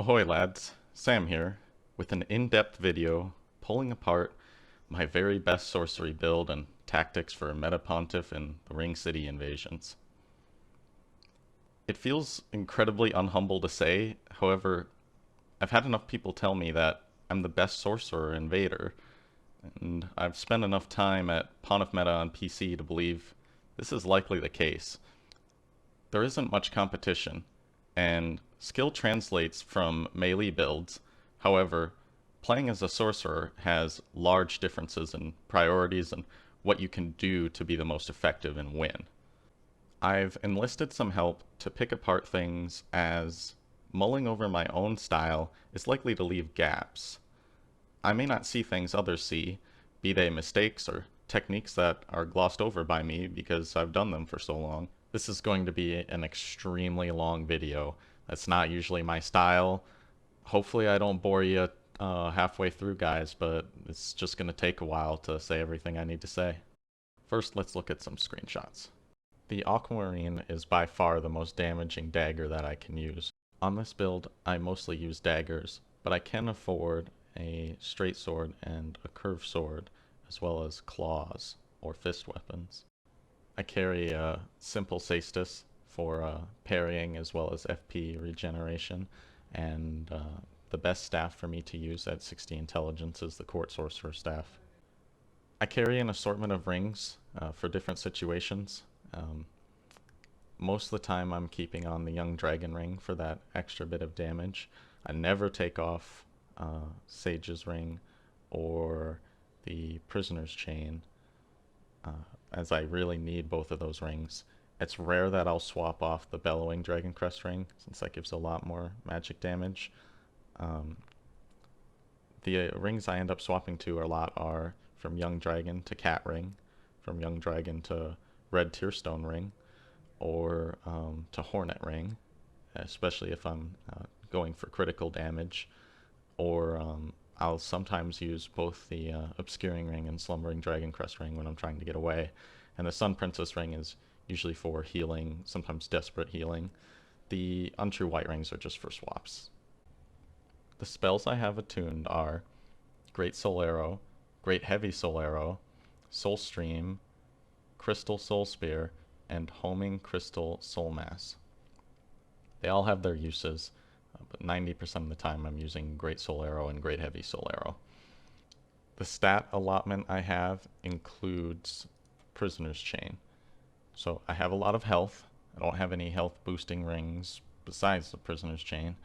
Ahoy Lads, Sam here, with an in-depth video pulling apart my very best sorcery build and tactics for Meta Pontiff and the Ring City invasions. It feels incredibly unhumble to say, however, I've had enough people tell me that I'm the best sorcerer invader, and I've spent enough time at Pontiff Meta on PC to believe this is likely the case. There isn't much competition, and skill translates from melee builds. However, playing as a sorcerer has large differences in priorities and what you can do to be the most effective and win. I've enlisted some help to pick apart things, as mulling over my own style is likely to leave gaps. I may not see things others see, be they mistakes or techniques that are glossed over by me because I've done them for so long. This is going to be an extremely long video. That's not usually my style. Hopefully I don't bore you halfway through, guys, but it's just going to take a while to say everything I need to say. First, let's look at some screenshots. The Aquamarine is by far the most damaging dagger that I can use. On this build, I mostly use daggers, but I can afford a straight sword and a curved sword, as well as claws or fist weapons. I carry a simple Cestus for parrying as well as FP regeneration, and the best staff for me to use at 60 intelligence is the Court Sorcerer staff. I carry an assortment of rings for different situations. Most of the time I'm keeping on the Young Dragon ring for that extra bit of damage. I never take off Sage's ring or the Prisoner's chain, as I really need both of those rings. It's rare that I'll swap off the Bellowing Dragon Crest ring, since that gives a lot more magic damage. The rings I end up swapping to a lot are from Young Dragon to Cat Ring, from Young Dragon to Red Tearstone Ring, or to Hornet Ring, especially if I'm going for critical damage, or I'll sometimes use both the Obscuring Ring and Slumbering Dragon Crest Ring when I'm trying to get away. And the Sun Princess Ring is usually for healing, sometimes desperate healing. The Untrue White Rings are just for swaps. The spells I have attuned are Great Soul Arrow, Great Heavy Soul Arrow, Soul Stream, Crystal Soul Spear, and Homing Crystal Soul Mass. They all have their uses, but 90% of the time I'm using Great Soul Arrow and Great Heavy Soul Arrow. The stat allotment I have includes Prisoner's Chain. So I have a lot of health. I don't have any health boosting rings besides the Prisoner's Chain,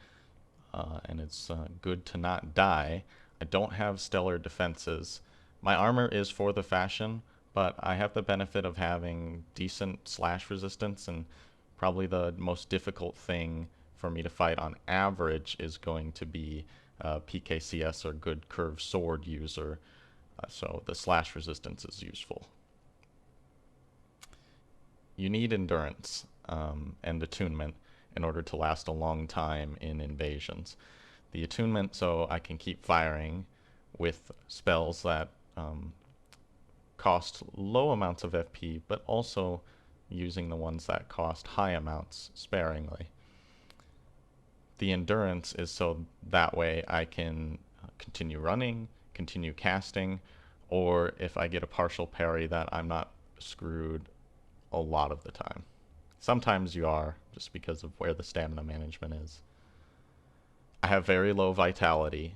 and it's good to not die. I don't have stellar defenses. My armor is for the fashion, but I have the benefit of having decent slash resistance, and probably the most difficult thing for me to fight on average is going to be PKCS or good curved sword user, so the slash resistance is useful. You need endurance and attunement in order to last a long time in invasions. The attunement so I can keep firing with spells that cost low amounts of FP, but also using the ones that cost high amounts sparingly. The endurance is so that way I can continue running, continue casting, or if I get a partial parry, that I'm not screwed a lot of the time. Sometimes you are, just because of where the stamina management is. I have very low vitality,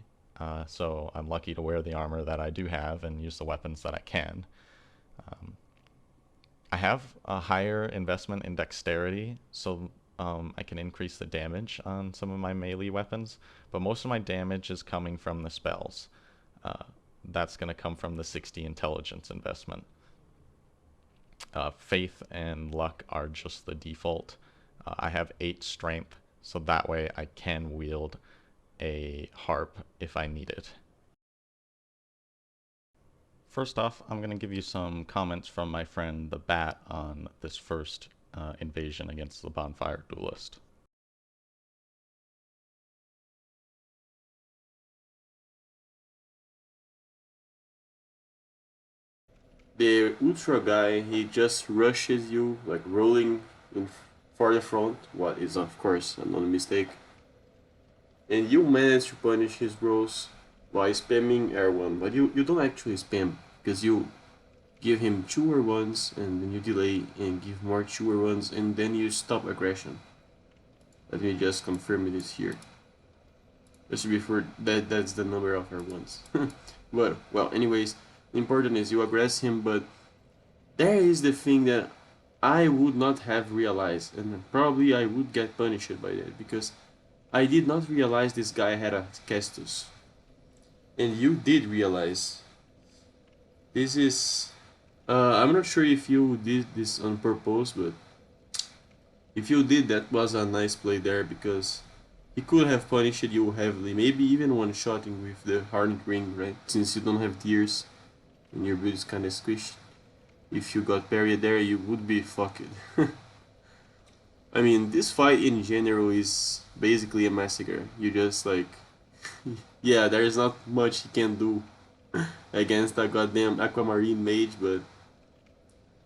so I'm lucky to wear the armor that I do have and use the weapons that I can. I have a higher investment in dexterity, so I can increase the damage on some of my melee weapons, but most of my damage is coming from the spells. That's going to come from the 60 intelligence investment. Faith and luck are just the default. I have 8 strength, so that way I can wield a harp if I need it. First off, I'm going to give you some comments from my friend TheBat on this first invasion against the Bonfire duelist. The ultra guy, he just rushes you, like rolling in for the front, what is of course another mistake. and you manage to punish his rolls by spamming R1, but you don't actually spam, because you give him 2 R1s and then you delay and give more 2 R1s and then you stop aggression. Let me just confirm it is here. Just before that, that's the number of R1s. But well, anyways, the important is you aggress him, but there is the thing that I would not have realized, and probably I would get punished by that, because I did not realize this guy had a Castus. And you did realize. This is... I'm not sure if you did this on purpose, but if you did, that was a nice play there, because he could have punished you heavily, maybe even one-shotting with the Hardened Ring, right? Since you don't have tears and your build is kinda squished. If you got Parry there, you would be fucked. I mean, this fight in general is basically a massacre. You just like... yeah, there is not much he can do against a goddamn Aquamarine Mage, but...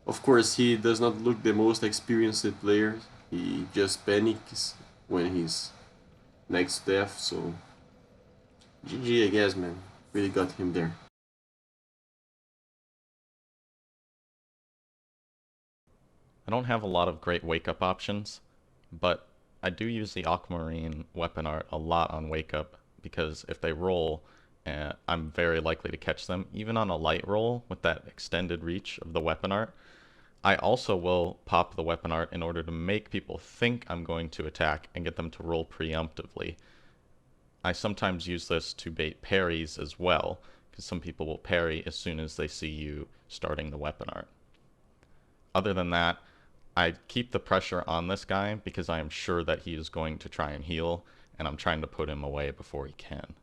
of course, he does not look the most experienced player. He just panics when he's next to death, so... GG, I guess, man. Really got him there. I don't have a lot of great wake-up options, but I do use the Aquamarine weapon art a lot on wake-up, because if they roll, I'm very likely to catch them, even on a light roll with that extended reach of the weapon art. I also will pop the weapon art in order to make people think I'm going to attack and get them to roll preemptively. I sometimes use this to bait parries as well, because some people will parry as soon as they see you starting the weapon art. Other than that, I keep the pressure on this guy because I am sure that he is going to try and heal, and I'm trying to put him away before he can.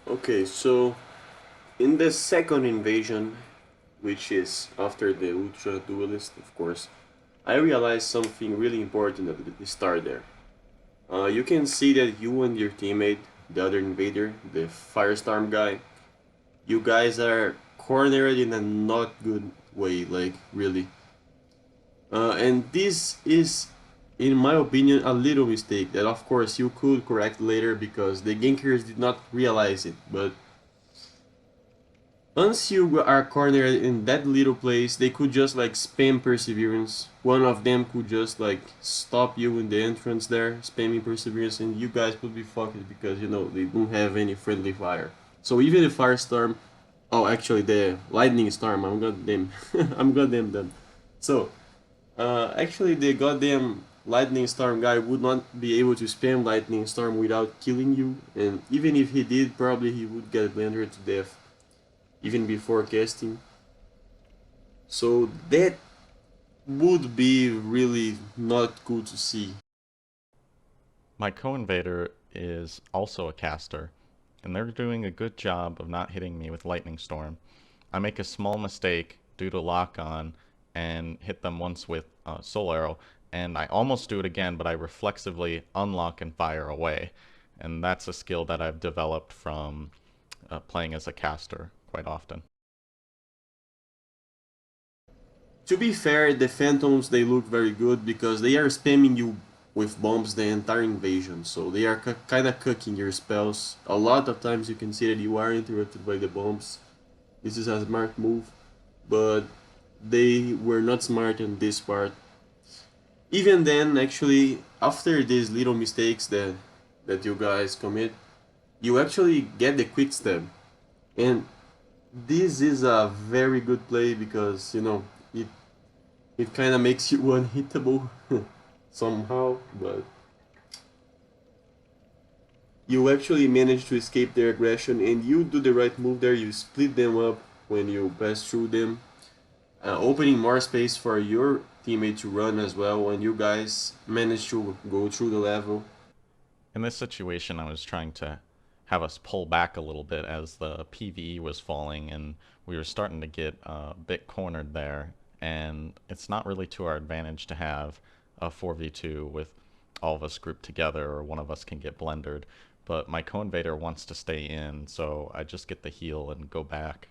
Okay, so in the second invasion, which is after the Ultra Duelist, of course, I realized something really important at the start there. You can see that you and your teammate, the other invader, the Firestorm guy, you guys are cornered in a not good way, like really. And this is, in my opinion, a little mistake that of course you could correct later because the gankers did not realize it, but once you are cornered in that little place, they could just like spam Perseverance. One of them could just like stop you in the entrance there, spamming Perseverance, and you guys would be fucked because you know they don't have any friendly fire. So even the Firestorm, oh actually the Lightning Storm, I'm goddamn, I'm goddamn done. So actually the goddamn Lightning Storm guy would not be able to spam Lightning Storm without killing you, and even if he did, probably he would get blended to death even before casting. So that would be really not good to see. My co-invader is also a caster, and they're doing a good job of not hitting me with Lightning Storm. I make a small mistake due to lock-on and hit them once with Soul Arrow, and I almost do it again, but I reflexively unlock and fire away. And that's a skill that I've developed from playing as a caster quite often. To be fair, the Phantoms, they look very good because they are spamming you with bombs the entire invasion, so they are kinda cooking your spells. A lot of times you can see that you are interrupted by the bombs. This is a smart move, but they were not smart in this part. Even then, actually, after these little mistakes that you guys commit, you actually get the quick step. And this is a very good play because, you know, it kind of makes you unhittable somehow, but you actually manage to escape their aggression and you do the right move there. You split them up when you pass through them, opening more space for your teammate to run as well, and you guys manage to go through the level. In this situation, I was trying to have us pull back a little bit as the PvE was falling, and we were starting to get a bit cornered there, and it's not really to our advantage to have a 4v2 with all of us grouped together, or one of us can get blendered. But my co-invader wants to stay in, so I just get the heal and go back.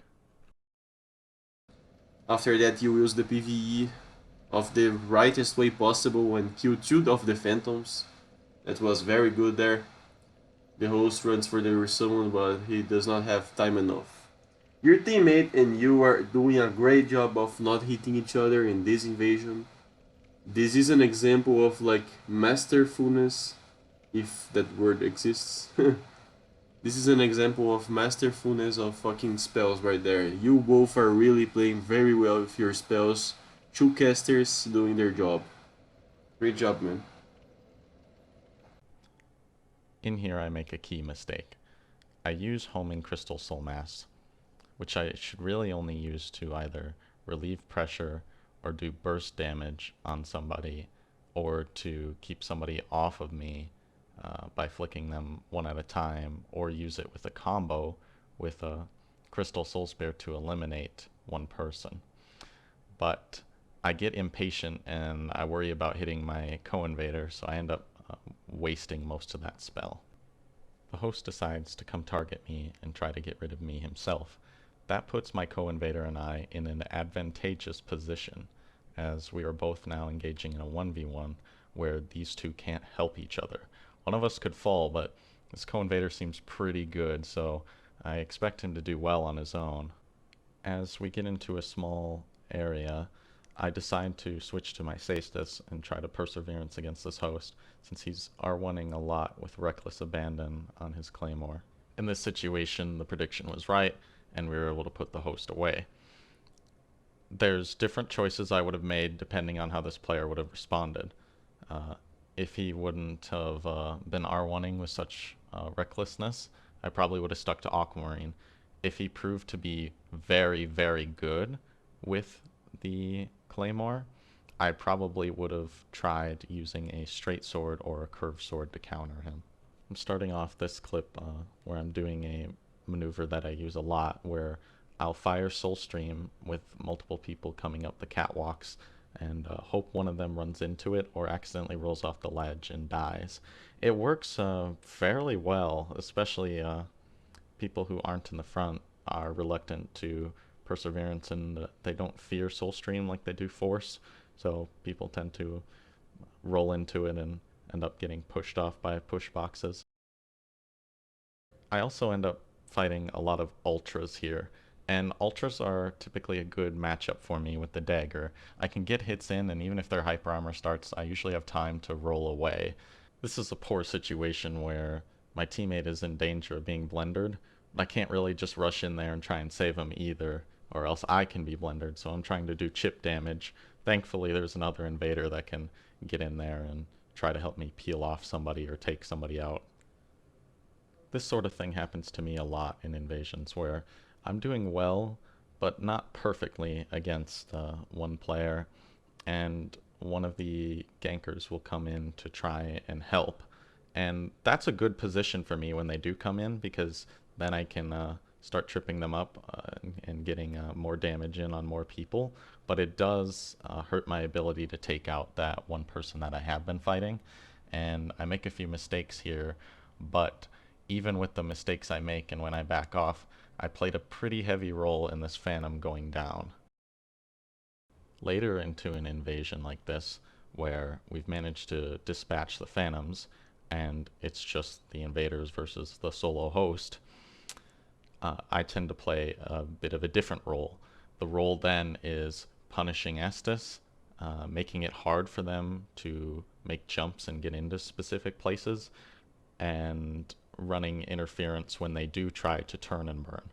After that, you use the PvE of the rightest way possible and kill 2 of the phantoms. That was very good there. The host runs for the resummon, but he does not have time enough. Your teammate and you are doing a great job of not hitting each other in this invasion. This is an example of like masterfulness, if that word exists. This is an example of masterfulness of fucking spells right there. You both are really playing very well with your spells. 2 casters doing their job. Great job, man. In here I make a key mistake. I use homing crystal soul mass, which I should really only use to either relieve pressure or do burst damage on somebody, or to keep somebody off of me by flicking them one at a time, or use it with a combo with a crystal soul spear to eliminate one person. But I get impatient and I worry about hitting my co-invader, so I end up wasting most of that spell. The host decides to come target me and try to get rid of me himself. That puts my co-invader and I in an advantageous position, as we are both now engaging in a 1v1 where these two can't help each other. One of us could fall, but this co-invader seems pretty good, so I expect him to do well on his own. As we get into a small area, I decide to switch to my Cestus and try to perseverance against this host, since he's R1ing a lot with reckless abandon on his claymore. In this situation, the prediction was right, and we were able to put the host away. There's different choices I would have made depending on how this player would have responded. If he wouldn't have been R1ing with such recklessness, I probably would have stuck to Aquamarine. If he proved to be very, very good with the Claymore, I probably would have tried using a straight sword or a curved sword to counter him. I'm starting off this clip where I'm doing a maneuver that I use a lot, where I'll fire Soulstream with multiple people coming up the catwalks and hope one of them runs into it or accidentally rolls off the ledge and dies. It works fairly well, especially people who aren't in the front are reluctant to perseverance, and they don't fear Soulstream like they do Force, so people tend to roll into it and end up getting pushed off by push boxes. I also end up fighting a lot of Ultras here, and Ultras are typically a good matchup for me with the dagger. I can get hits in, and even if their hyper armor starts, I usually have time to roll away. This is a poor situation where my teammate is in danger of being blendered, but I can't really just rush in there and try and save him either, or else I can be blendered, so I'm trying to do chip damage. Thankfully, there's another invader that can get in there and try to help me peel off somebody or take somebody out. This sort of thing happens to me a lot in invasions, where I'm doing well, but not perfectly against one player, and one of the gankers will come in to try and help. And that's a good position for me when they do come in, because then I can start tripping them up and getting more damage in on more people. But it does hurt my ability to take out that one person that I have been fighting. And I make a few mistakes here, but even with the mistakes I make and when I back off, I played a pretty heavy role in this Phantom going down. Later into an invasion like this, where we've managed to dispatch the Phantoms, and it's just the invaders versus the solo host, I tend to play a bit of a different role. The role then is punishing Estus, making it hard for them to make jumps and get into specific places, and running interference when they do try to turn and burn.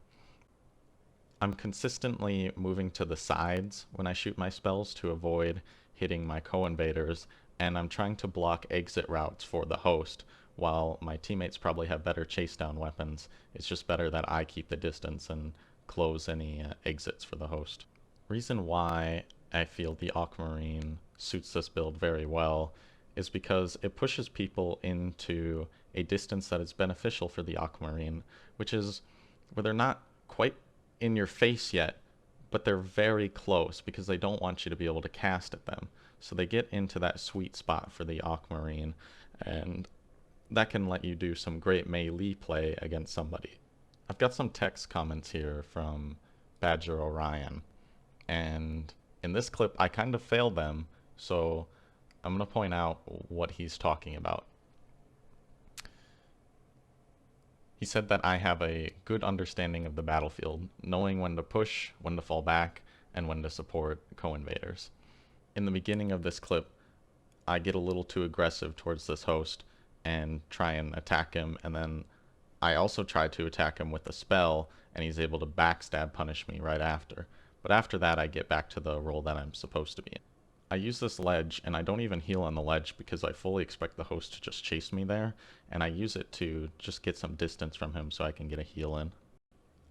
I'm consistently moving to the sides when I shoot my spells to avoid hitting my co-invaders, and I'm trying to block exit routes for the host. While my teammates probably have better chase down weapons, it's just better that I keep the distance and close any exits for the host. Reason why I feel the Aquamarine suits this build very well is because it pushes people into a distance that is beneficial for the Aquamarine, which is where they're not quite in your face yet, but they're very close because they don't want you to be able to cast at them. so they get into that sweet spot for the Aquamarine, and that can let you do some great melee play against somebody. I've got some text comments here from BadgerOrion, and in this clip I kind of failed them, so I'm going to point out what he's talking about. He said that I have a good understanding of the battlefield, knowing when to push, when to fall back, and when to support co-invaders. In the beginning of this clip, I get a little too aggressive towards this host and try and attack him, and then I also try to attack him with a spell, and he's able to backstab punish me right after. But after that, I get back to the role that I'm supposed to be in. I use this ledge, and I don't even heal on the ledge because I fully expect the host to just chase me there, and I use it to just get some distance from him so I can get a heal in.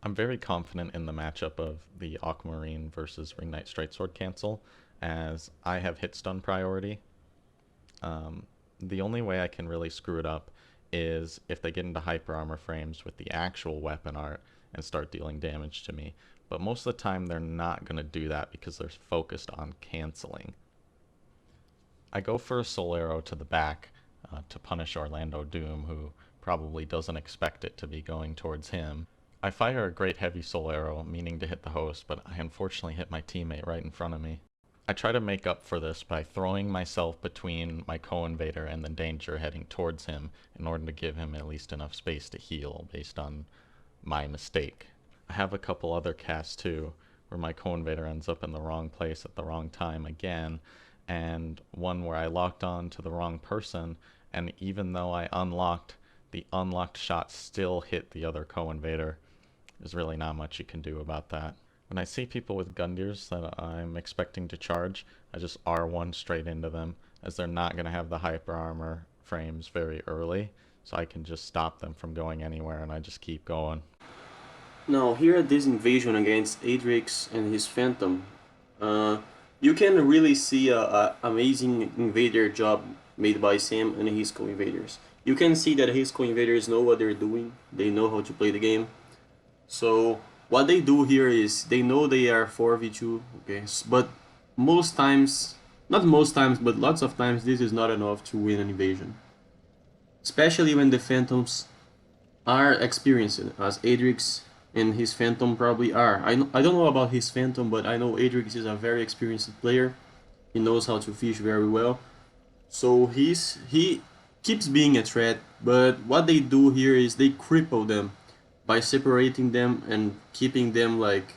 I'm very confident in the matchup of the Aquamarine versus Ring Knight Straight-Sword cancel, as I have hit stun priority. The only way I can really screw it up is if they get into hyper armor frames with the actual weapon art and start dealing damage to me. But most of the time they're not going to do that because they're focused on canceling. I go for a soul arrow to the back to punish Orlando Doom, who probably doesn't expect it to be going towards him. I fire a great heavy soul arrow, meaning to hit the host, but I unfortunately hit my teammate right in front of me. I try to make up for this by throwing myself between my co-invader and the danger heading towards him in order to give him at least enough space to heal based on my mistake. I have a couple other casts too, where my co-invader ends up in the wrong place at the wrong time again, and one where I locked on to the wrong person, and even though I unlocked, the unlocked shot still hit the other co-invader. There's really not much you can do about that. When I see people with Gundyrs that I'm expecting to charge, I just R1 straight into them, as they're not going to have the hyper armor frames very early, so I can just stop them from going anywhere, and I just keep going. Now, here at this invasion against Adrix and his Phantom, you can really see an amazing invader job made by Sam and his co-invaders. You can see that his co-invaders know what they're doing, they know how to play the game. So what they do here is they know they are 4v2, okay, but most times, not most times, but lots of times this is not enough to win an invasion. Especially when the Phantoms are experienced, as Adrix and his Phantom probably are. I don't know about his Phantom, but I know Adrix is a very experienced player. He knows how to fish very well. So he keeps being a threat, but what they do here is they cripple them by separating them and keeping them like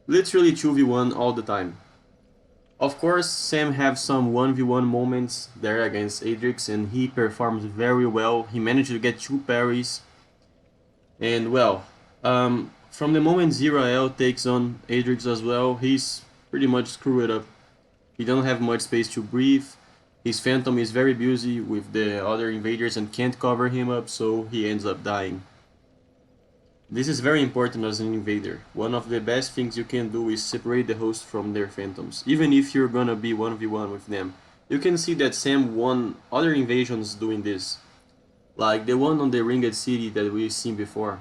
literally 2v1 all the time. Of course, Sam have some 1v1 moments there against Adrix, and he performs very well. He managed to get 2 parries. And well, from the moment Zero L takes on Adrix as well, he's pretty much screwed up. He don't have much space to breathe. His Phantom is very busy with the other invaders and can't cover him up, so he ends up dying. This is very important as an invader. One of the best things you can do is separate the host from their Phantoms, even if you're gonna be 1v1 with them. You can see that Sam won other invasions doing this, like the one on the Ringed City that we've seen before.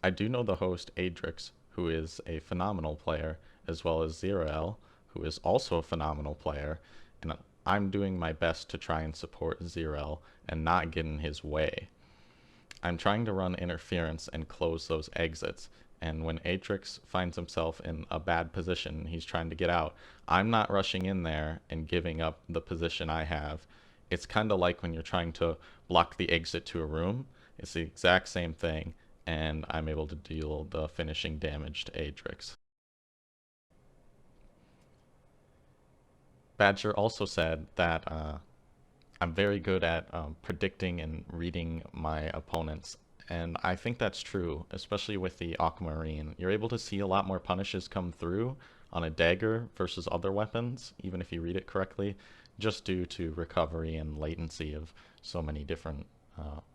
I do know the host Adrix, who is a phenomenal player, as well as Zero L, who is also a phenomenal player, and I'm doing my best to try and support Zero L and not get in his way. I'm trying to run interference and close those exits, and when Adrix finds himself in a bad position, he's trying to get out, I'm not rushing in there and giving up the position I have. It's kind of like when you're trying to block the exit to a room. It's the exact same thing, and I'm able to deal the finishing damage to Adrix. Badger also said that I'm very good at predicting and reading my opponents, and I think that's true, especially with the Aquamarine. You're able to see a lot more punishes come through on a dagger versus other weapons, even if you read it correctly, just due to recovery and latency of so many different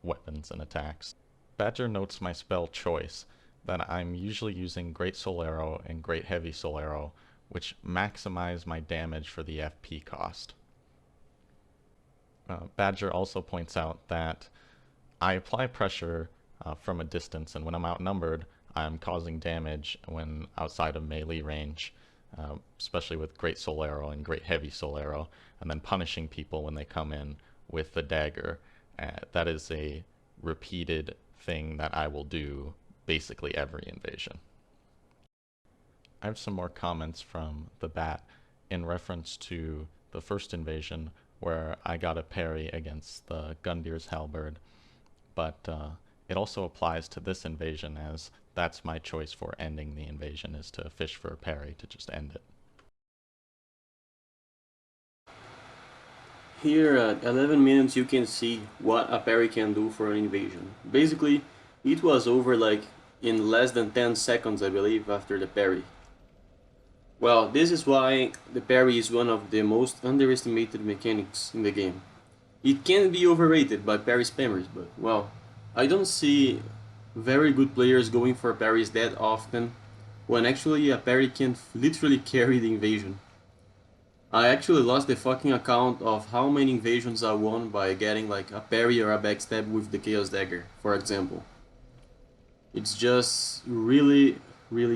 weapons and attacks. Badger notes my spell choice, that I'm usually using Great Soul Arrow and Great Heavy Soul Arrow, which maximize my damage for the FP cost. Badger also points out that I apply pressure from a distance, and when I'm outnumbered, I'm causing damage when outside of melee range. especially with Great Soul Arrow and Great Heavy Soul Arrow, and then punishing people when they come in with the dagger. That is a repeated thing that I will do basically every invasion. I have some more comments from the Bat in reference to the first invasion where I got a parry against the Gundir's Halberd, but it also applies to this invasion, as that's my choice for ending the invasion, is to fish for a parry to just end it. Here at 11 minutes you can see what a parry can do for an invasion. Basically, it was over like in less than 10 seconds, I believe, after the parry. Well, this is why the parry is one of the most underestimated mechanics in the game. It can be overrated by parry spammers, but well, I don't see very good players going for parries that often, when actually a parry can literally carry the invasion. I actually lost the fucking account of how many invasions I won by getting like a parry or a backstab with the Chaos Dagger, for example. It's just really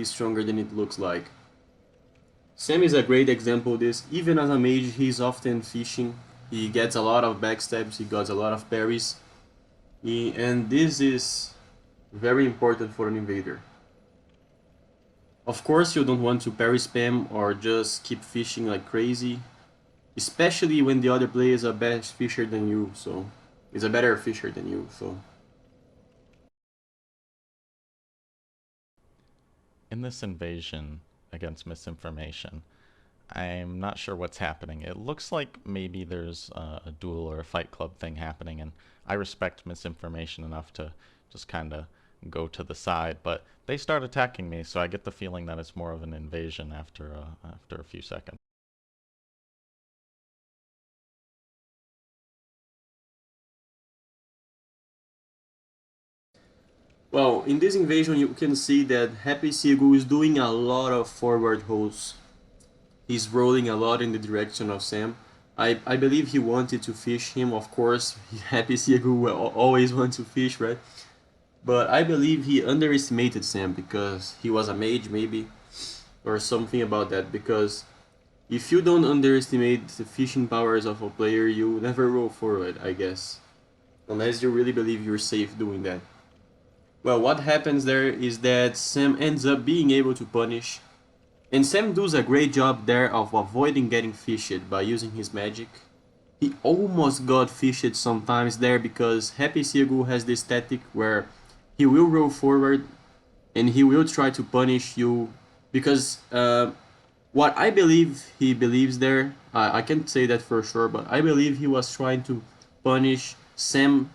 stronger than it looks like. Sam is a great example of this. Even as a mage, he's often fishing. He gets a lot of backstabs, he gets a lot of parries. And this is very important for an invader. Of course, you don't want to parry spam or just keep fishing like crazy, especially when the other player is a better fisher than you, so is a better fisher than you, so. In this invasion against misinformation, I'm not sure what's happening. It looks like maybe there's a duel or a fight club thing happening, and I respect misinformation enough to just kind of go to the side, but they start attacking me, so I get the feeling that it's more of an invasion after a few seconds. Well, in this invasion you can see that Happy Seagull is doing a lot of forward holds. He's rolling a lot in the direction of Sam. I believe he wanted to fish him, of course. Happy Seagull will always want to fish, right? But I believe he underestimated Sam because he was a mage, maybe, or something about that. Because if you don't underestimate the fishing powers of a player, you never roll forward, I guess. Unless you really believe you're safe doing that. Well, what happens there is that Sam ends up being able to punish. And Sam does a great job there of avoiding getting fished by using his magic. He almost got fished sometimes there because Happy Seagull has this tactic where he will roll forward and he will try to punish you because what I believe he believes there, I can't say that for sure, but I believe he was trying to punish Sam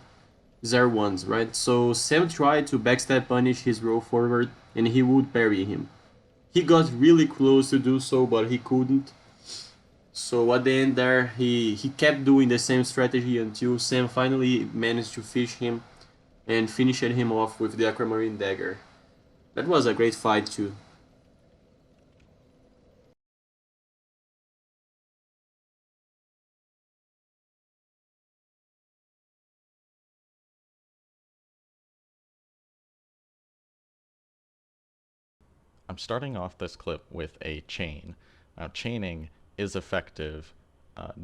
0-1s, right? So Sam tried to backstab punish his roll forward and he would parry him. He got really close to do so, but he couldn't. So at the end there, he kept doing the same strategy until Sam finally managed to fish him and finished him off with the Aquamarine Dagger. That was a great fight too. I'm starting off this clip with a chain. Now, chaining is effective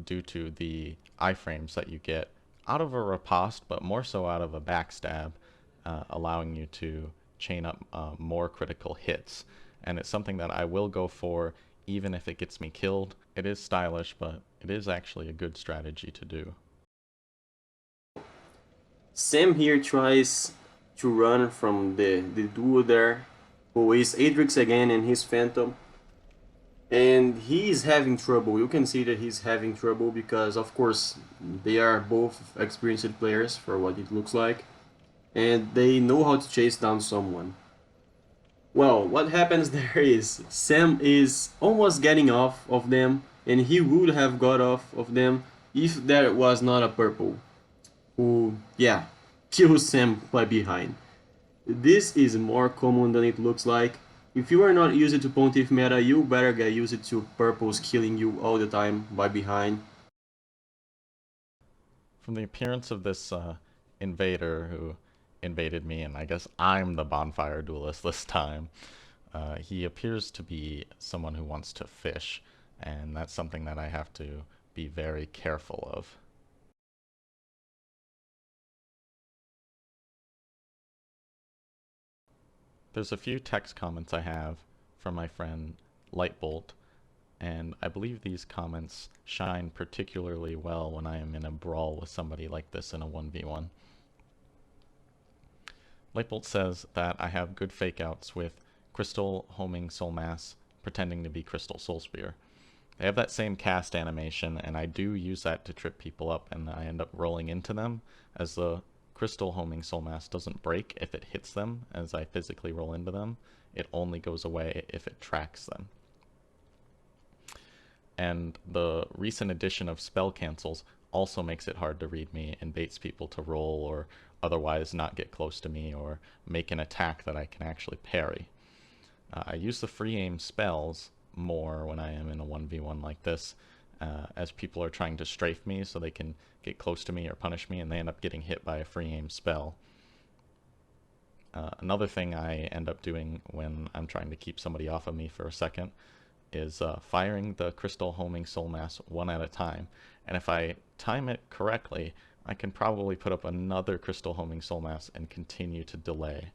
due to the iframes that you get out of a riposte, but more so out of a backstab, allowing you to chain up more critical hits. And it's something that I will go for even if it gets me killed. It is stylish, but it is actually a good strategy to do. Sam here tries to run from the duo there, who is Adrix again and his Phantom. And he is having trouble. You can see that he's having trouble because, of course, they are both experienced players for what it looks like. And they know how to chase down someone. Well, what happens there is Sam is almost getting off of them, and he would have got off of them if there was not a purple who, yeah, kills Sam by behind. This is more common than it looks like. If you are not used to Pontiff meta, you better get used to purples killing you all the time by behind. From the appearance of this invader who invaded me, and I guess I'm the Bonfire duelist this time, He appears to be someone who wants to fish, and that's something that I have to be very careful of. There's a few text comments I have from my friend Lightbolt, and I believe these comments shine particularly well when I am in a brawl with somebody like this in a 1v1. Lightbolt says that I have good fakeouts with Crystal homing Soul Mass pretending to be Crystal Soul Spear. I have that same cast animation, and I do use that to trip people up, and I end up rolling into them, as the Crystal homing Soul Mass doesn't break if it hits them as I physically roll into them. It only goes away if it tracks them. And the recent addition of spell cancels also makes it hard to read me and baits people to roll or otherwise not get close to me or make an attack that I can actually parry. I use the free aim spells more when I am in a 1v1 like this, as people are trying to strafe me so they can get close to me or punish me, and they end up getting hit by a free aim spell. Another thing I end up doing when I'm trying to keep somebody off of me for a second is firing the Crystal homing Soul Mass one at a time, and if I time it correctly, I can probably put up another Crystal homing Soul Mass and continue to delay.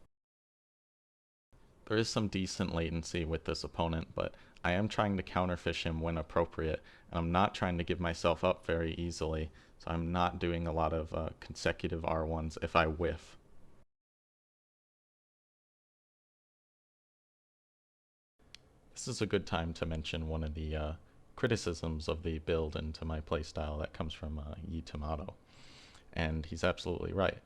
There is some decent latency with this opponent, but I am trying to counterfish him when appropriate, and I'm not trying to give myself up very easily, so I'm not doing a lot of consecutive R1s if I whiff. This is a good time to mention one of the criticisms of the build into my playstyle that comes from Yeetomato, and he's absolutely right.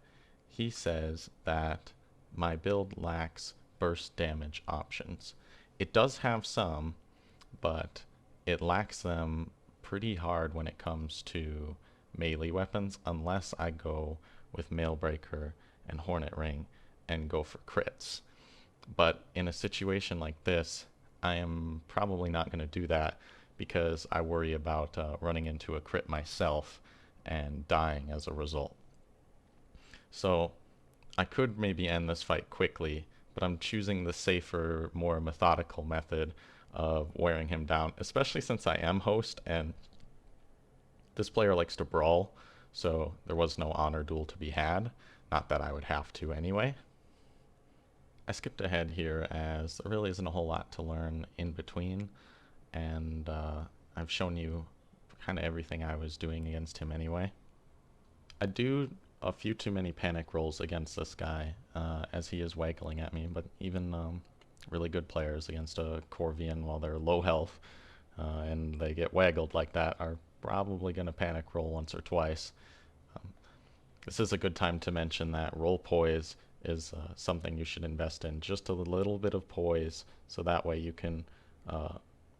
He says that my build lacks burst damage options. It does have some, but it lacks them pretty hard when it comes to melee weapons, unless I go with Mailbreaker and Hornet Ring and go for crits. But in a situation like this, I am probably not going to do that because I worry about running into a crit myself and dying as a result. So I could maybe end this fight quickly, but I'm choosing the safer, more methodical method of wearing him down, especially since I am host and this player likes to brawl, so there was no honor duel to be had. Not that I would have to anyway. I skipped ahead here as there really isn't a whole lot to learn in between, and I've shown you kind of everything I was doing against him anyway. I do a few too many panic rolls against this guy as he is waggling at me, but even really good players against a Corvian while they're low health and they get waggled like that are probably going to panic roll once or twice. This is a good time to mention that roll poise is something you should invest in. Just a little bit of poise, so that way you can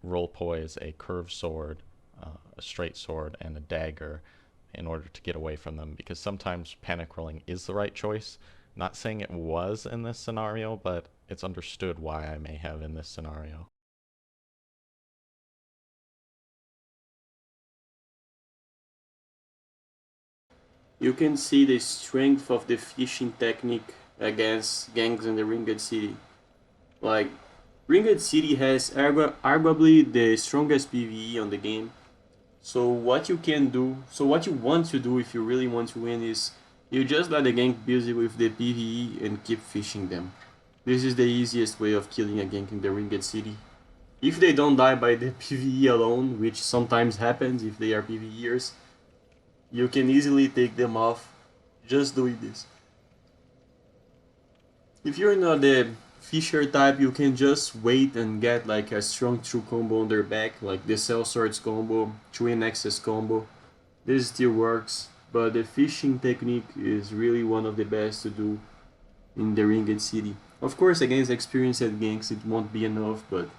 roll poise a curved sword, a straight sword, and a dagger in order to get away from them, because sometimes panic rolling is the right choice. Not saying it was in this scenario, but it's understood why I may have in this scenario. You can see the strength of the fishing technique against ganks in the Ringed City. Like, Ringed City has arguably the strongest PvE on the game. So what you want to do if you really want to win is you just let the gank busy with the PvE and keep fishing them. This is the easiest way of killing a gank in the Ringed City. If they don't die by the PvE alone, which sometimes happens if they are PvEers, you can easily take them off just doing this. If you're not the Fisher type, you can just wait and get like a strong true combo on their back, like the Cell Swords combo, Twin Axis combo. This still works, but the fishing technique is really one of the best to do in the Ringed City. Of course, against experienced ganks it won't be enough, but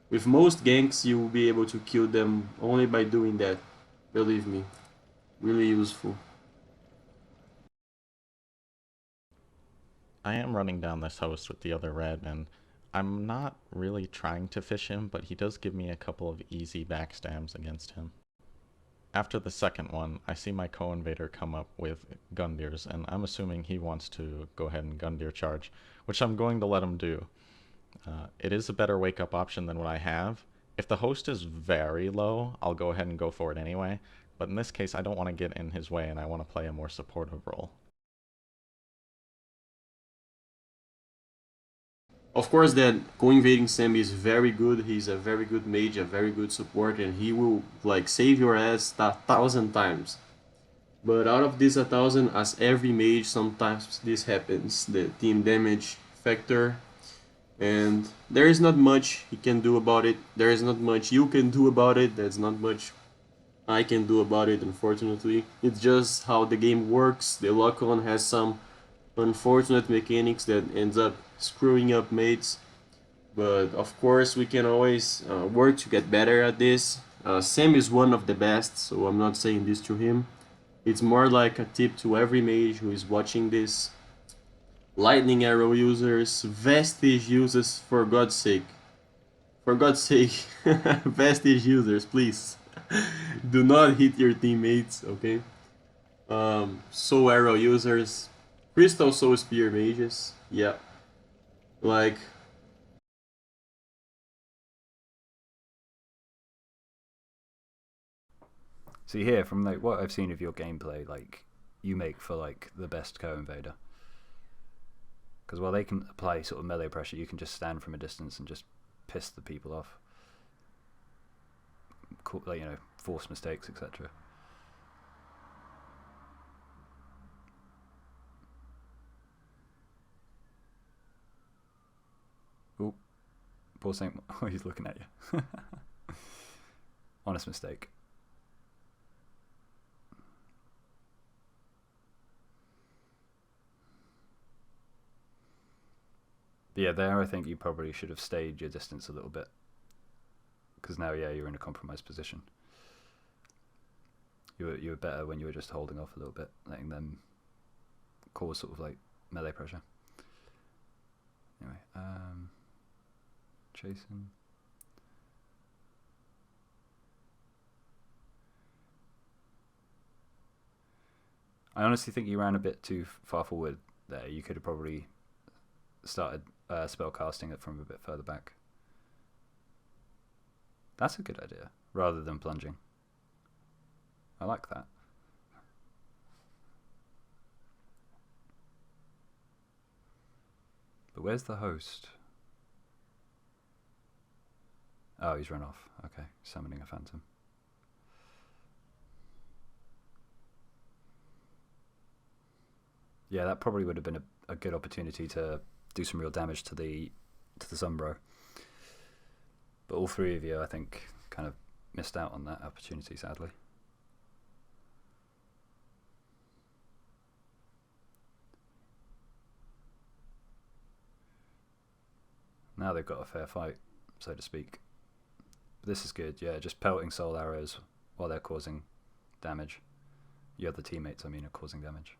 with most ganks you will be able to kill them only by doing that. Believe me, really useful. I am running down this host with the other red, and I'm not really trying to fish him, but he does give me a couple of easy backstabs against him. After the second one, I see my co-invader come up with Gundyrs, and I'm assuming he wants to go ahead and Gundyr charge, which I'm going to let him do. It is a better wake-up option than what I have. If the host is very low, I'll go ahead and go for it anyway, but in this case I don't want to get in his way and I want to play a more supportive role. Of course, that co-invading Sam is very good. He's a very good mage, a very good support, and he will like save your ass 1,000 times. But out of this 1,000, as every mage, sometimes this happens, the team damage factor, and there is not much he can do about it. There is not much you can do about it. There's not much I can do about it, unfortunately. It's just how the game works. The lock-on has some unfortunate mechanics that ends up screwing up mates. But of course, we can always work to get better at this. Sam is one of the best, so I'm not saying this to him. It's more like a tip to every mage who is watching this. Lightning arrow users, vestige users, for God's sake. For God's sake, vestige users, please. Do not hit your teammates, okay? Soul arrow users, crystal soul spear mages, yeah. Like, See here, from like what I've seen of your gameplay, like you make for like the best co-invader. Because while they can apply sort of melee pressure, you can just stand from a distance and just piss the people off. Like, you know, force mistakes, etc. Oh, poor Saint. Oh, he's looking at you. Honest mistake. But yeah, there I think you probably should have stayed your distance a little bit. Because now, yeah, you're in a compromised position. You were better when you were just holding off a little bit, letting them cause sort of like melee pressure. Anyway, chasing. I honestly think you ran a bit too far forward there. You could have probably started spell casting it from a bit further back. That's a good idea, rather than plunging. I like that. But where's the host? Oh, he's run off. Okay, summoning a phantom. Yeah, that probably would have been a good opportunity to do some real damage to the Zumbro. But all three of you, I think, kind of missed out on that opportunity, sadly. Now they've got a fair fight, so to speak. But this is good, yeah, just pelting soul arrows while they're causing damage. Your other teammates, I mean, are causing damage.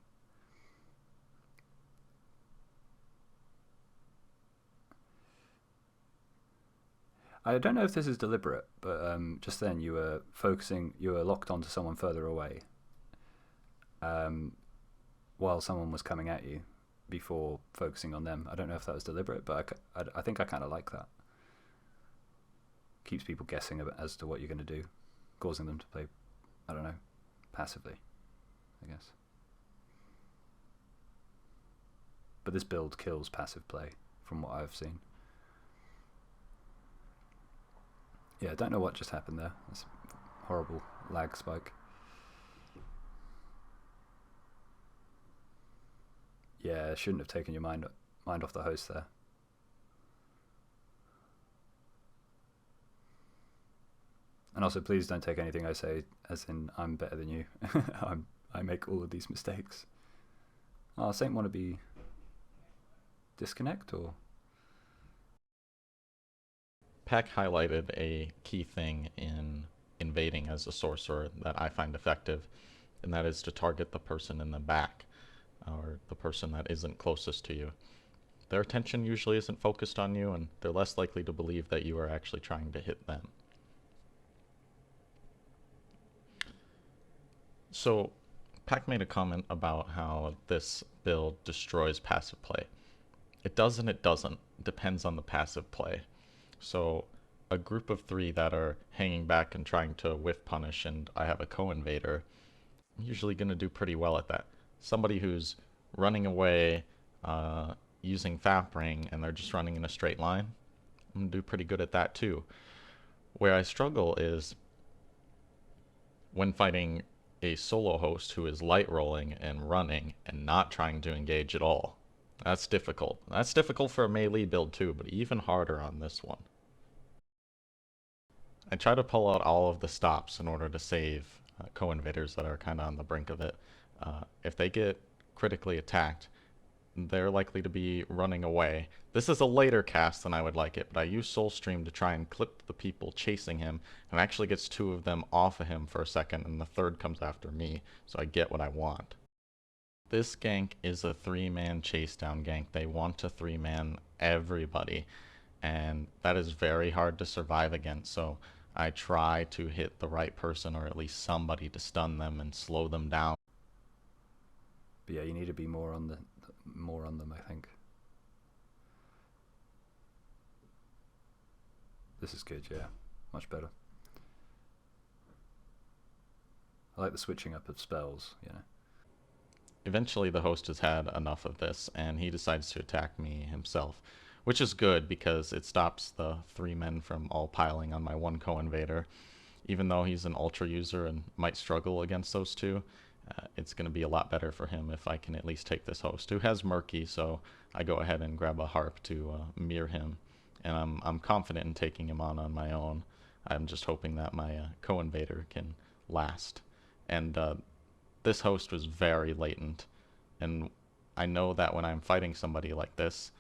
I don't know if this is deliberate, but just then you were locked onto someone further away while someone was coming at you before focusing on them. I don't know if that was deliberate, but I think I kind of like that. Keeps people guessing as to what you're going to do, causing them to play, I don't know, passively, I guess. But this build kills passive play, from what I've seen. Yeah, I don't know what just happened there. That's a horrible lag spike. Yeah, shouldn't have taken your mind off the host there. And also, please don't take anything I say as in I'm better than you. I make all of these mistakes. Oh, Saint want to be disconnect or? Pac highlighted a key thing in invading as a sorcerer that I find effective, and that is to target the person in the back, or the person that isn't closest to you. Their attention usually isn't focused on you, and they're less likely to believe that you are actually trying to hit them. So, Pac made a comment about how this build destroys passive play. It does and it doesn't. depends on the passive play. So a group of 3 that are hanging back and trying to whiff punish and I have a co-invader, I'm usually going to do pretty well at that. Somebody who's running away using Fap Ring and they're just running in a straight line, I'm going to do pretty good at that too. Where I struggle is when fighting a solo host who is light rolling and running and not trying to engage at all. That's difficult. That's difficult for a melee build too, but even harder on this one. I try to pull out all of the stops in order to save co-invaders that are kind of on the brink of it. If they get critically attacked, they're likely to be running away. This is a later cast than I would like it, but I use Soulstream to try and clip the people chasing him, and actually gets 2 of them off of him for a second, and the 3rd comes after me, so I get what I want. This gank is a 3-man chase down gank. They want to 3-man everybody, and that is very hard to survive against, so I try to hit the right person or at least somebody to stun them and slow them down. But yeah, you need to be more on them, I think. This is good, yeah. Much better. I like the switching up of spells, you know. Eventually the host has had enough of this and he decides to attack me himself, which is good because it stops the 3 men from all piling on my 1 co-invader. Even though he's an ultra user and might struggle against those 2, it's going to be a lot better for him if I can at least take this host, who has Murky, so I go ahead and grab a harp to mirror him, and I'm confident in taking him on my own. I'm just hoping that my co-invader can last. And this host was very latent, and I know that when I'm fighting somebody like this,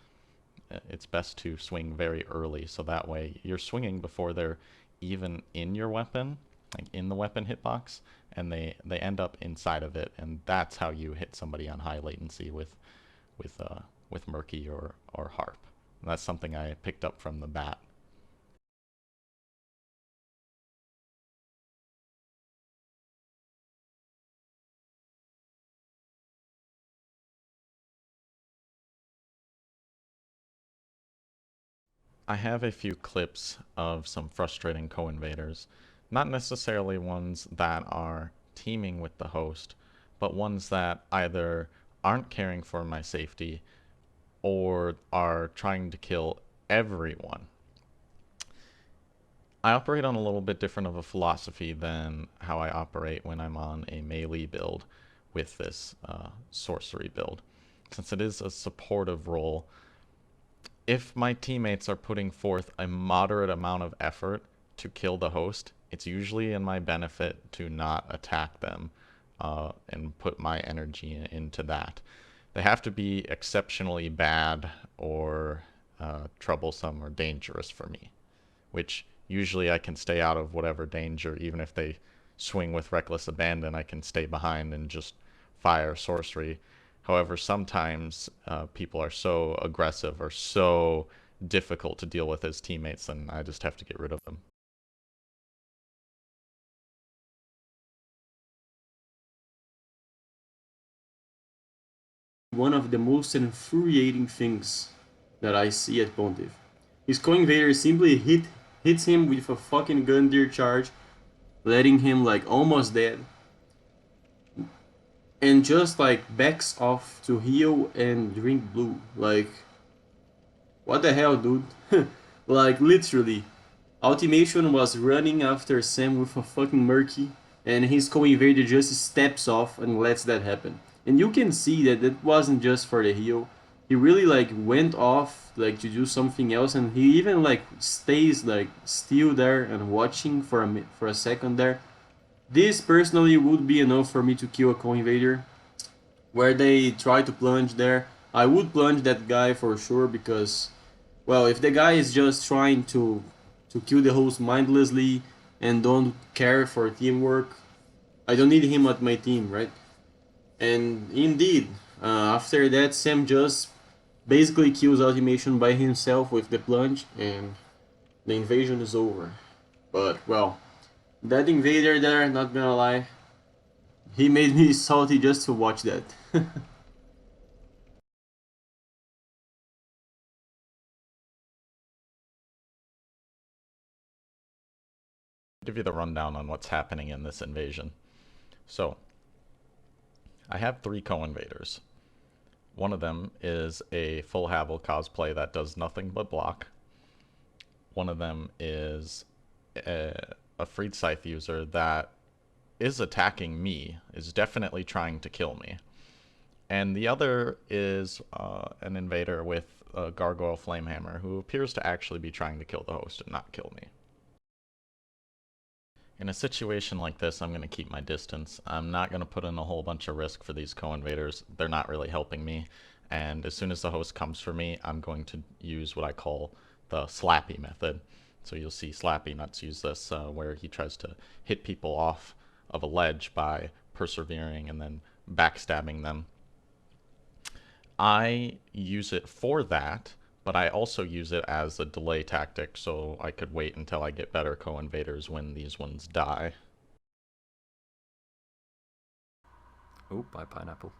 it's best to swing very early, so that way you're swinging before they're even in your weapon, like in the weapon hitbox, and they end up inside of it, and that's how you hit somebody on high latency with Murky or Harp. And that's something I picked up from the Bat. I have a few clips of some frustrating co-invaders, not necessarily ones that are teaming with the host, but ones that either aren't caring for my safety or are trying to kill everyone. I operate on a little bit different of a philosophy than how I operate when I'm on a melee build with this sorcery build. Since it is a supportive role, if my teammates are putting forth a moderate amount of effort to kill the host, it's usually in my benefit to not attack them and put my energy into that. They have to be exceptionally bad or troublesome or dangerous for me, which usually I can stay out of whatever danger. Even if they swing with reckless abandon, I can stay behind and just fire sorcery. However, sometimes people are so aggressive or so difficult to deal with as teammates, and I just have to get rid of them. One of the most infuriating things that I see at Pontiff. His co-invader simply hits him with a fucking gun deer charge, letting him like almost dead. And just like backs off to heal and drink blue. Like, what the hell, dude? Like, literally. Ultimation was running after Sam with a fucking Murky, and his co-invader just steps off and lets that happen. And you can see that it wasn't just for the heal. He really like went off like to do something else, and he even like stays like still there and watching for a second there. This personally would be enough for me to kill a co-invader. Where they try to plunge there, I would plunge that guy for sure, because, well, if the guy is just trying to kill the host mindlessly and don't care for teamwork, I don't need him at my team, right? And indeed, after that, Sam just basically kills Ultimation by himself with the plunge, and the invasion is over. But, well, that invader there, not gonna lie, he made me salty just to watch that. give you the rundown on what's happening in this invasion. So, I have 3 co-invaders. One of them is a full Havel cosplay that does nothing but block. One of them is a freed scythe user that is attacking me, is definitely trying to kill me. And the other is an invader with a gargoyle flamehammer who appears to actually be trying to kill the host and not kill me. In a situation like this, I'm going to keep my distance. I'm not going to put in a whole bunch of risk for these co-invaders. They're not really helping me. And as soon as the host comes for me, I'm going to use what I call the slappy method. So you'll see Slappy Nuts use this, where he tries to hit people off of a ledge by persevering and then backstabbing them. I use it for that, but I also use it as a delay tactic, so I could wait until I get better co-invaders when these ones die. Oh, by pineapple.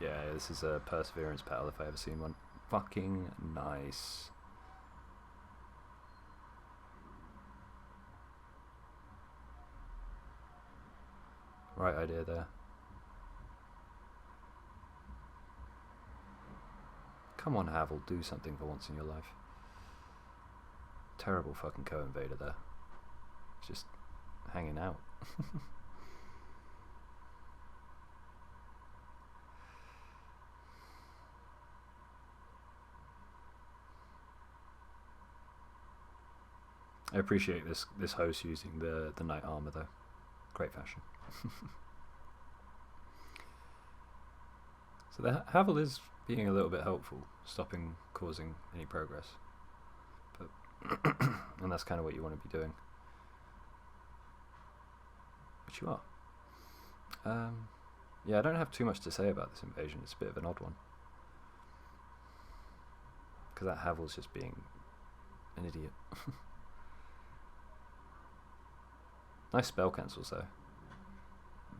Yeah, this is a perseverance battle if I ever seen one. Fucking nice. Right idea there. Come on, Havel, do something for once in your life. Terrible fucking co-invader there. Just hanging out. I appreciate this host using the knight armor though. Great fashion. So the Havel is being a little bit helpful, stopping causing any progress. But and that's kind of what you want to be doing. Which you are. Yeah, I don't have too much to say about this invasion. It's a bit of an odd one. Because that Havel's just being an idiot. Nice spell cancels though.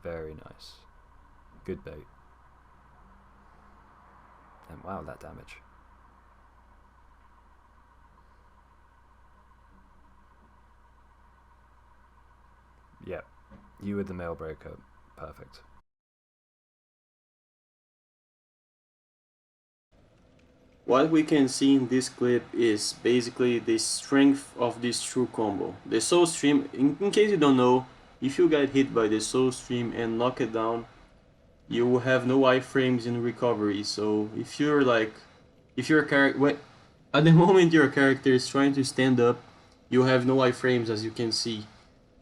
Very nice. Good bait. And wow, that damage. Yep. You with the mail breaker. Perfect. What we can see in this clip is basically the strength of this true combo. The soul stream, in case you don't know, if you get hit by the soul stream and knock it down, you will have no iframes in recovery. So if you're like, if your character, at the moment your character is trying to stand up, you have no iframes, as you can see.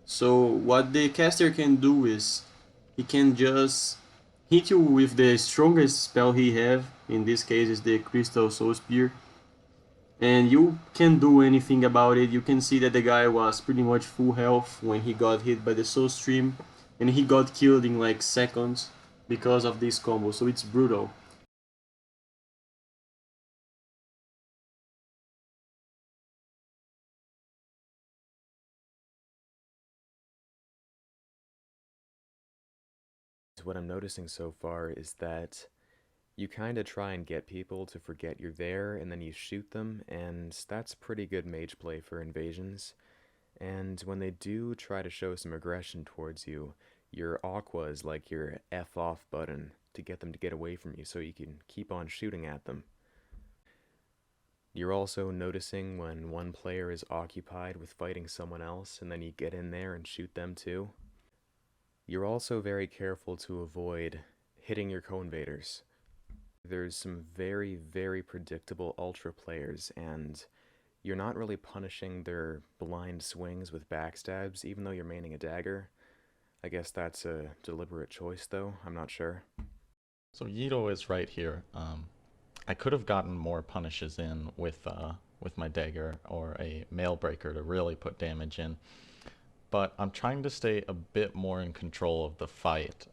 So what the caster can do is he can just hit you with the strongest spell he have. In this case is the Crystal Soul Spear, and you can't do anything about it. You can see that the guy was pretty much full health when he got hit by the Soul Stream, and he got killed in like seconds because of this combo, so it's brutal. What I'm noticing so far is that you kind of try and get people to forget you're there, and then you shoot them, and that's pretty good mage play for invasions. And when they do try to show some aggression towards you, your aqua is like your F off button to get them to get away from you so you can keep on shooting at them. You're also noticing when one player is occupied with fighting someone else, and then you get in there and shoot them too. You're also very careful to avoid hitting your co-invaders. There's some very, very predictable ultra players, and you're not really punishing their blind swings with backstabs, even though you're maining a dagger. I guess that's a deliberate choice, though. I'm not sure. So Yeeto is right here. I could have gotten more punishes in with my dagger or a mail breaker to really put damage in, but I'm trying to stay a bit more in control of the fight.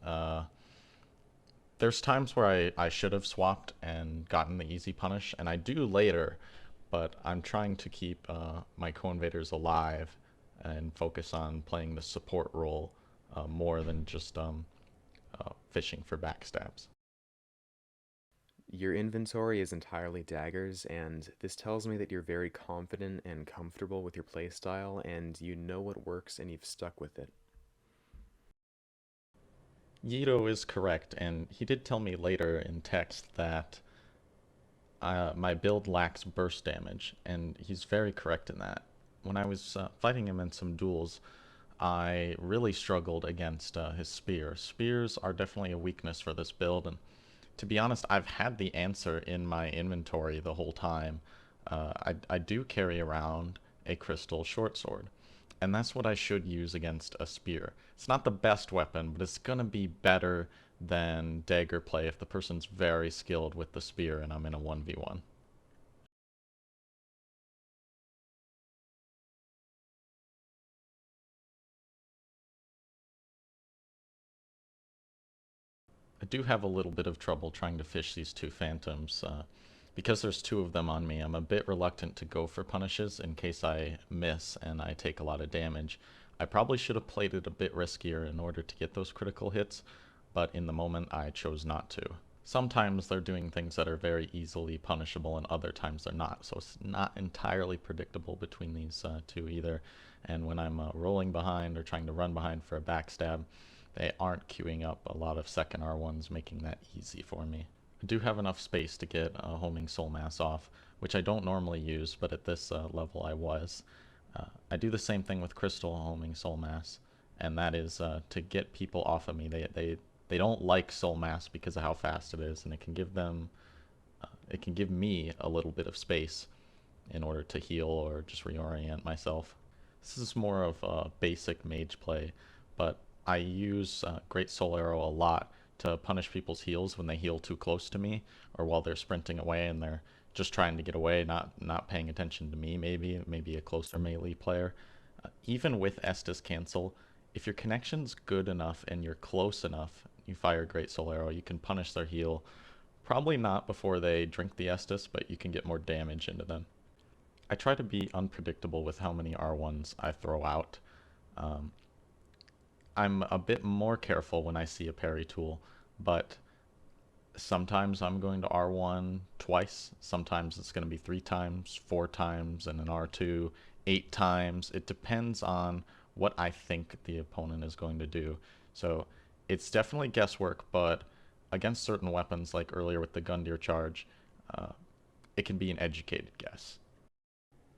There's times where I should have swapped and gotten the easy punish, and I do later, but I'm trying to keep my co-invaders alive and focus on playing the support role more than just fishing for backstabs. Your inventory is entirely daggers, and this tells me that you're very confident and comfortable with your playstyle, and you know what works and you've stuck with it. Yeeto is correct, and he did tell me later in text that my build lacks burst damage, and he's very correct in that. When I was fighting him in some duels, I really struggled against his spear. Spears are definitely a weakness for this build, and to be honest, I've had the answer in my inventory the whole time. I do carry around a crystal short sword, and that's what I should use against a spear. It's not the best weapon, but it's gonna be better than dagger play if the person's very skilled with the spear and I'm in a 1v1. I do have a little bit of trouble trying to fish these two phantoms. Because there's two of them on me, I'm a bit reluctant to go for punishes in case I miss and I take a lot of damage. I probably should have played it a bit riskier in order to get those critical hits, but in the moment I chose not to. Sometimes they're doing things that are very easily punishable and other times they're not, so it's not entirely predictable between these two either. And when I'm rolling behind or trying to run behind for a backstab, they aren't queuing up a lot of second R1s, making that easy for me. I do have enough space to get homing soul mass off, which I don't normally use, but at this level I was. I do the same thing with crystal homing soul mass, and that is to get people off of me. They don't like soul mass because of how fast it is, and it can give them, it can give me a little bit of space in order to heal or just reorient myself. This is more of basic mage play, but I use Great Soul Arrow a lot to punish people's heals when they heal too close to me, or while they're sprinting away and they're just trying to get away, not paying attention to me, maybe a closer melee player. Even with Estus cancel, if your connection's good enough and you're close enough, you fire Great Soul Arrow, you can punish their heal. Probably not before they drink the Estus, but you can get more damage into them. I try to be unpredictable with how many R1s I throw out. I'm a bit more careful when I see a parry tool, but sometimes I'm going to R1 twice, sometimes it's going to be 3 times, 4 times, and an R2 8 times. It depends on what I think the opponent is going to do. So it's definitely guesswork, but against certain weapons, like earlier with the Gundyr charge, it can be an educated guess.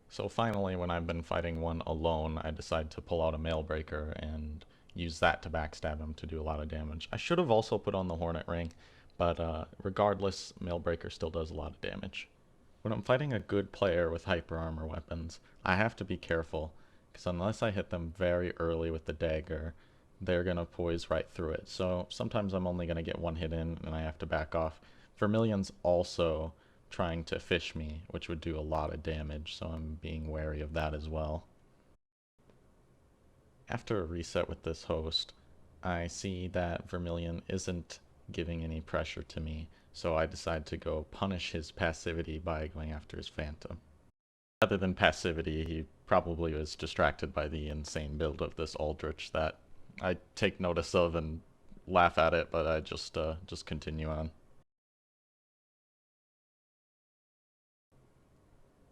So finally, when I've been fighting one alone, I decide to pull out a Mailbreaker and use that to backstab him to do a lot of damage. I should have also put on the Hornet Ring, but regardless, Mailbreaker still does a lot of damage. When I'm fighting a good player with hyper armor weapons, I have to be careful, because unless I hit them very early with the dagger, they're going to poise right through it. So sometimes I'm only going to get one hit in and I have to back off. Vermilion's also trying to fish me, which would do a lot of damage, so I'm being wary of that as well. After a reset with this host, I see that Vermilion isn't giving any pressure to me, so I decide to go punish his passivity by going after his Phantom. Rather than passivity, he probably was distracted by the insane build of this Aldrich that I take notice of and laugh at it, but I just continue on.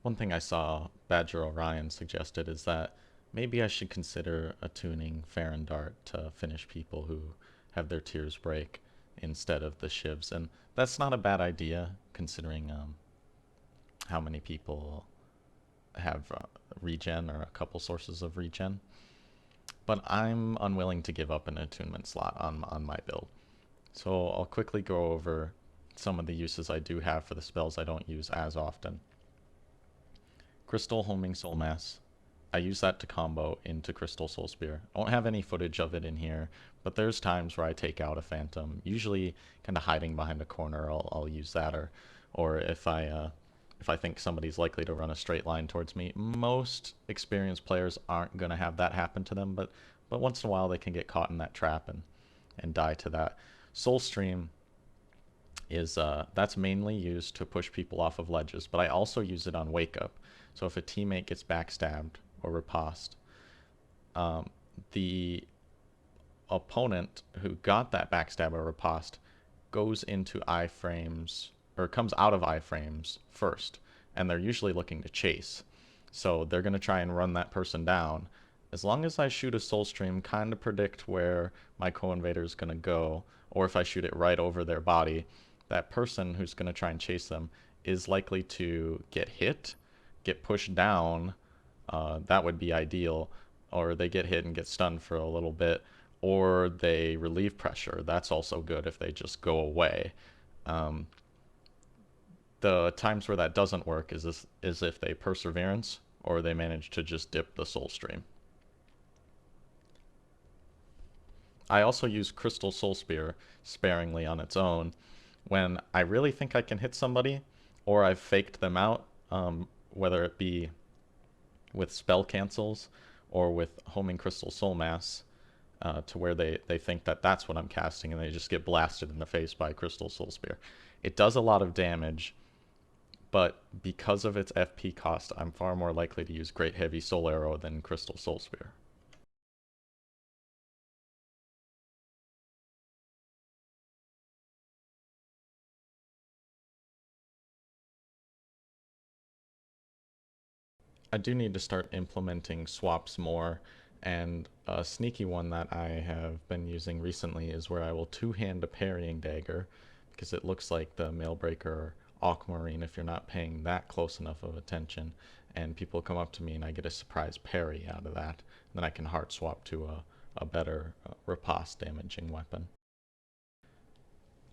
One thing I saw BadgerOrion suggested is that maybe I should consider attuning Farron Dart to finish people who have their tears break instead of the shivs, and that's not a bad idea considering how many people have regen or a couple sources of regen. But I'm unwilling to give up an attunement slot on my build. So I'll quickly go over some of the uses I do have for the spells I don't use as often. Crystal Homing Soul Mass. I use that to combo into Crystal Soul Spear. I don't have any footage of it in here, but there's times where I take out a Phantom, usually kind of hiding behind a corner. I'll use that, or if I think somebody's likely to run a straight line towards me. Most experienced players aren't going to have that happen to them, but once in a while they can get caught in that trap and die to that. Soul Stream is that's mainly used to push people off of ledges, but I also use it on Wake Up. So if a teammate gets backstabbed or riposte, the opponent who got that backstab or riposte goes into iframes or comes out of iframes first, and they're usually looking to chase. So they're going to try and run that person down. As long as I shoot a soul stream, kind of predict where my co-invader is going to go, or if I shoot it right over their body, that person who's going to try and chase them is likely to get hit, get pushed down, that would be ideal, or they get hit and get stunned for a little bit, or they relieve pressure. That's also good if they just go away. The times where that doesn't work is if they perseverance or they manage to just dip the soul stream. I also use Crystal Soul Spear sparingly on its own when I really think I can hit somebody, or I've faked them out, whether it be with spell cancels or with homing Crystal Soul Mass, to where they think that that's what I'm casting and they just get blasted in the face by Crystal Soul Spear. It does a lot of damage, but because of its FP cost, I'm far more likely to use Great Heavy Soul Arrow than Crystal Soul Spear. I do need to start implementing swaps more, and a sneaky one that I have been using recently is where I will two-hand a parrying dagger, because it looks like the Mailbreaker or Aquamarine if you're not paying that close enough of attention, and people come up to me and I get a surprise parry out of that, and then I can heart swap to a better riposte damaging weapon.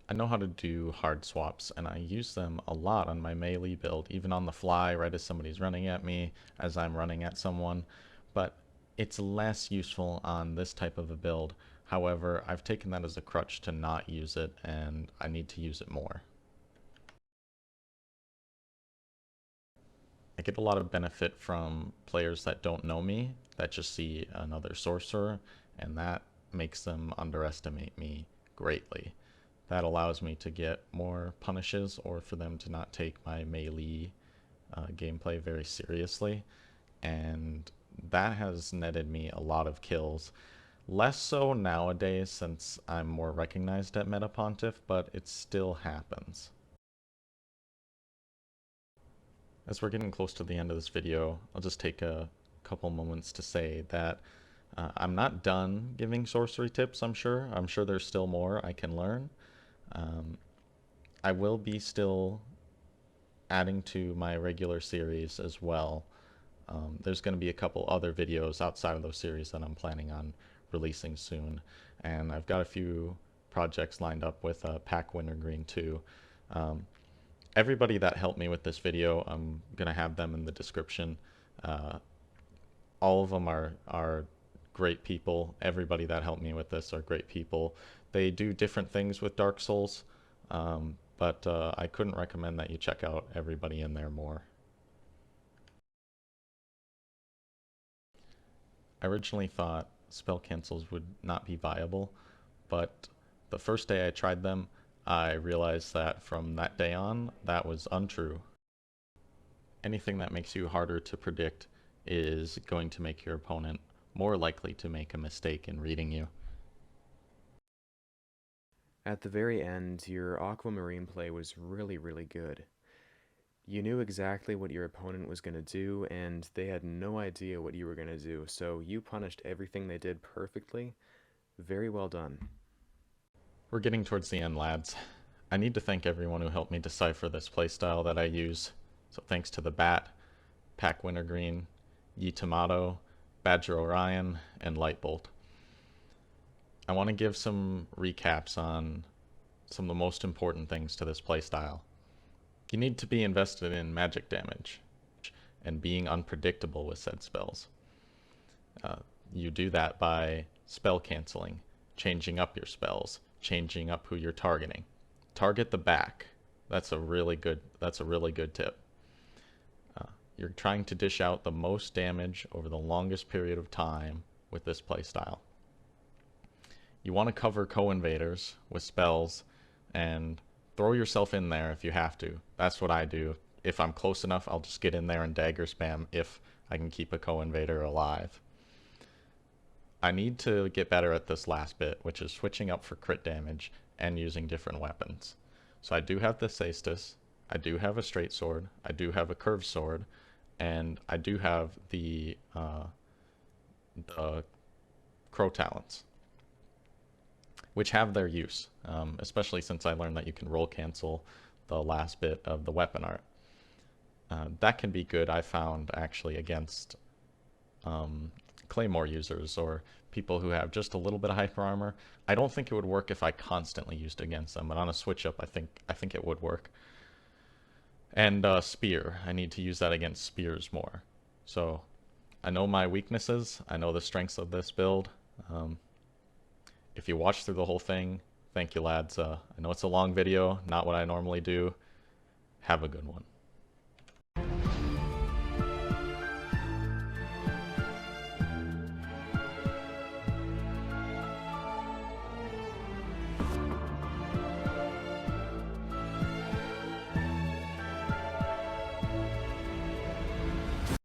I know how to do hard swaps, and I use them a lot on my melee build, even on the fly, right as somebody's running at me, as I'm running at someone, but it's less useful on this type of a build. However, I've taken that as a crutch to not use it, and I need to use it more. I get a lot of benefit from players that don't know me, that just see another sorcerer, and that makes them underestimate me greatly. That allows me to get more punishes, or for them to not take my melee gameplay very seriously, and that has netted me a lot of kills. Less so nowadays since I'm more recognized at Metapontiff, but it still happens. As we're getting close to the end of this video, I'll just take a couple moments to say that I'm not done giving sorcery tips, I'm sure. I'm sure there's still more I can learn. I will be still adding to my regular series as well. There's going to be a couple other videos outside of those series that I'm planning on releasing soon, and I've got a few projects lined up with PacWintergreen too. Everybody that helped me with this video, I'm going to have them in the description. All of them are great people. Everybody that helped me with this are great people. They do different things with Dark Souls, but I couldn't recommend that you check out everybody in there more. I originally thought spell cancels would not be viable, but the first day I tried them, I realized that from that day on, that was untrue. Anything that makes you harder to predict is going to make your opponent more likely to make a mistake in reading you. At the very end, your Aquamarine play was really, really good. You knew exactly what your opponent was going to do, and they had no idea what you were going to do, so you punished everything they did perfectly. Very well done. We're getting towards the end, lads. I need to thank everyone who helped me decipher this playstyle that I use. So thanks to TheBat, PacWintergreen, Yeetomato, BadgerOrion, and Lightbolt. I want to give some recaps on some of the most important things to this playstyle. You need to be invested in magic damage and being unpredictable with said spells. You do that by spell canceling, changing up your spells, changing up who you're targeting. Target the back. That's a really good tip. You're trying to dish out the most damage over the longest period of time with this playstyle. You want to cover co-invaders with spells and throw yourself in there if you have to. That's what I do. If I'm close enough, I'll just get in there and dagger spam if I can keep a co-invader alive. I need to get better at this last bit, which is switching up for crit damage and using different weapons. So I do have the Cestus, I do have a straight sword, I do have a curved sword, and I do have the Crow Talons, which have their use, especially since I learned that you can roll cancel the last bit of the weapon art. That can be good, I found, actually, against Claymore users or people who have just a little bit of hyper armor. I don't think it would work if I constantly used it against them, but on a switch up, I think it would work. And spear, I need to use that against spears more. So I know my weaknesses, I know the strengths of this build. If you watch through the whole thing, thank you, lads. I know it's a long video, not what I normally do. Have a good one.